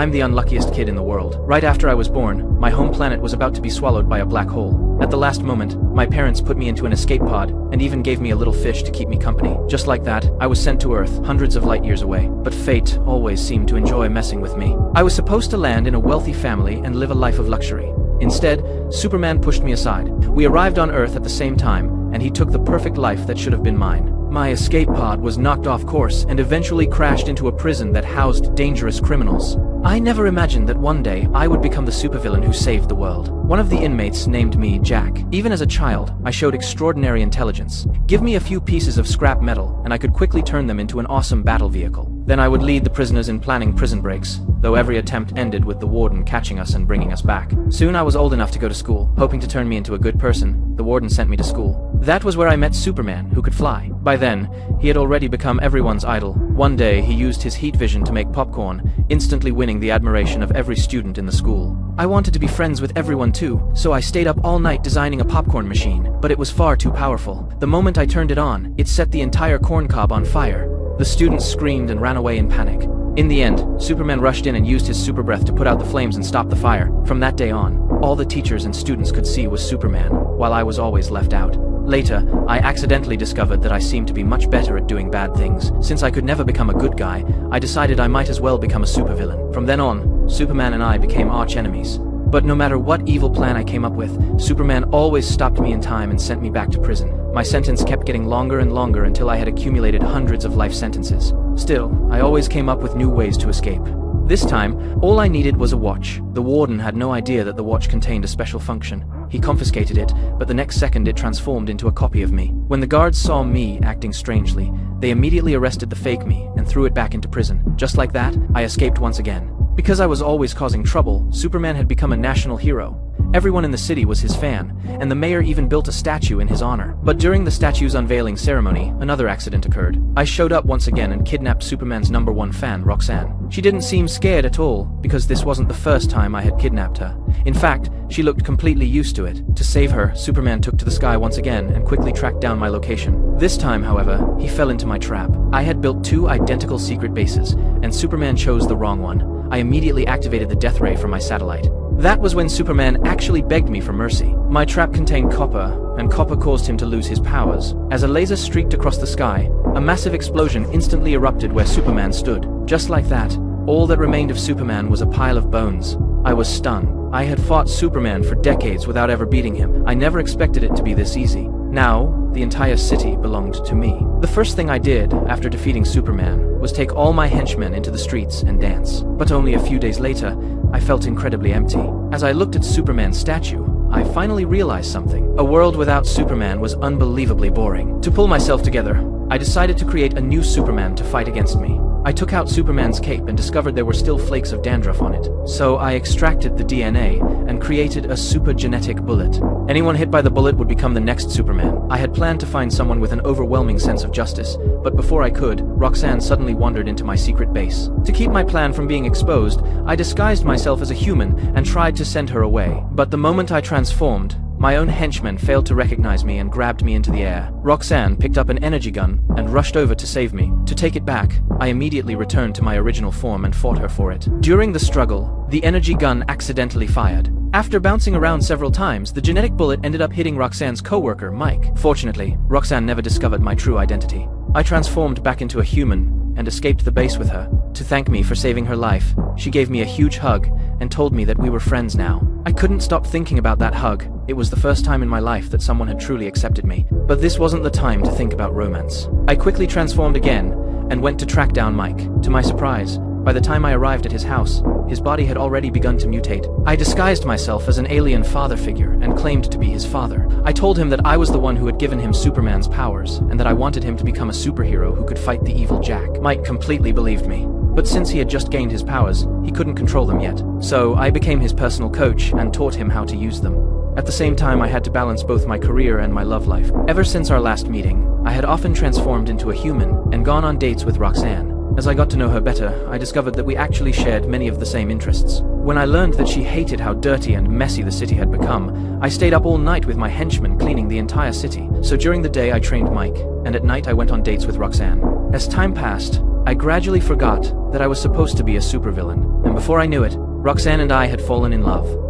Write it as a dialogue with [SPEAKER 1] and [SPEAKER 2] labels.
[SPEAKER 1] I'm the unluckiest kid in the world. Right after I was born, my home planet was about to be swallowed by a black hole. At the last moment, my parents put me into an escape pod and even gave me a little fish to keep me company. Just like that, I was sent to Earth, hundreds of light years away. But fate always seemed to enjoy messing with me. I was supposed to land in a wealthy family and live a life of luxury. Instead, Superman pushed me aside. We arrived on Earth at the same time, and he took the perfect life that should have been mine. My escape pod was knocked off course and eventually crashed into a prison that housed dangerous criminals. I never imagined that one day I would become the supervillain who saved the world. One of the inmates named me Jack. Even as a child, I showed extraordinary intelligence. Give me a few pieces of scrap metal, and I could quickly turn them into an awesome battle vehicle. Then I would lead the prisoners in planning prison breaks, though every attempt ended with the warden catching us and bringing us back. Soon I was old enough to go to school. Hoping to turn me into a good person, the warden sent me to school. That was where I met Superman, who could fly. By then, he had already become everyone's idol. One day, he used his heat vision to make popcorn, instantly winning the admiration of every student in the school. I wanted to be friends with everyone too, so I stayed up all night designing a popcorn machine, but it was far too powerful. The moment I turned it on, it set the entire corn cob on fire. The students screamed and ran away in panic. In the end, Superman rushed in and used his super breath to put out the flames and stop the fire. From that day on, all the teachers and students could see was Superman, while I was always left out. Later, I accidentally discovered that I seemed to be much better at doing bad things. Since I could never become a good guy, I decided I might as well become a supervillain. From then on, Superman and I became arch enemies. But no matter what evil plan I came up with, Superman always stopped me in time and sent me back to prison. My sentence kept getting longer and longer until I had accumulated hundreds of life sentences. Still, I always came up with new ways to escape. This time, all I needed was a watch. The warden had no idea that the watch contained a special function. He confiscated it, but the next second it transformed into a copy of me. When the guards saw me acting strangely, they immediately arrested the fake me and threw it back into prison. Just like that, I escaped once again. Because I was always causing trouble, Superman had become a national hero. Everyone in the city was his fan, and the mayor even built a statue in his honor. But during the statue's unveiling ceremony, another accident occurred. I showed up once again and kidnapped Superman's #1 fan, Roxanne. She didn't seem scared at all, because this wasn't the first time I had kidnapped her. In fact, she looked completely used to it. To save her, Superman took to the sky once again and quickly tracked down my location. This time, however, he fell into my trap. I had built 2 identical secret bases, and Superman chose the wrong one. I immediately activated the death ray from my satellite. That was when Superman actually begged me for mercy. My trap contained copper, and copper caused him to lose his powers. As a laser streaked across the sky, a massive explosion instantly erupted where Superman stood. Just like that, all that remained of Superman was a pile of bones. I was stunned. I had fought Superman for decades without ever beating him. I never expected it to be this easy. Now, the entire city belonged to me. The first thing I did after defeating Superman was take all my henchmen into the streets and dance. But only a few days later, I felt incredibly empty. As I looked at Superman's statue, I finally realized something. A world without Superman was unbelievably boring. To pull myself together, I decided to create a new Superman to fight against me. I took out Superman's cape and discovered there were still flakes of dandruff on it. So I extracted the DNA and created a super-genetic bullet. Anyone hit by the bullet would become the next Superman. I had planned to find someone with an overwhelming sense of justice, but before I could, Roxanne suddenly wandered into my secret base. To keep my plan from being exposed, I disguised myself as a human and tried to send her away. But the moment I transformed, my own henchmen failed to recognize me and grabbed me into the air. Roxanne picked up an energy gun and rushed over to save me. To take it back, I immediately returned to my original form and fought her for it. During the struggle, the energy gun accidentally fired. After bouncing around several times, the genetic bullet ended up hitting Roxanne's co-worker, Mike. Fortunately, Roxanne never discovered my true identity. I transformed back into a human and escaped the base with her. To thank me for saving her life, she gave me a huge hug and told me that we were friends now. I couldn't stop thinking about that hug. It was the first time in my life that someone had truly accepted me. But this wasn't the time to think about romance. I quickly transformed again and went to track down Mike. To my surprise, by the time I arrived at his house, his body had already begun to mutate. I disguised myself as an alien father figure and claimed to be his father. I told him that I was the one who had given him Superman's powers and that I wanted him to become a superhero who could fight the evil Jack. Mike completely believed me. But since he had just gained his powers, he couldn't control them yet. So I became his personal coach and taught him how to use them. At the same time, I had to balance both my career and my love life. Ever since our last meeting, I had often transformed into a human and gone on dates with Roxanne. As I got to know her better, I discovered that we actually shared many of the same interests. When I learned that she hated how dirty and messy the city had become, I stayed up all night with my henchmen cleaning the entire city. So during the day I trained Mike, and at night I went on dates with Roxanne. As time passed, I gradually forgot that I was supposed to be a supervillain, and before I knew it, Roxanne and I had fallen in love.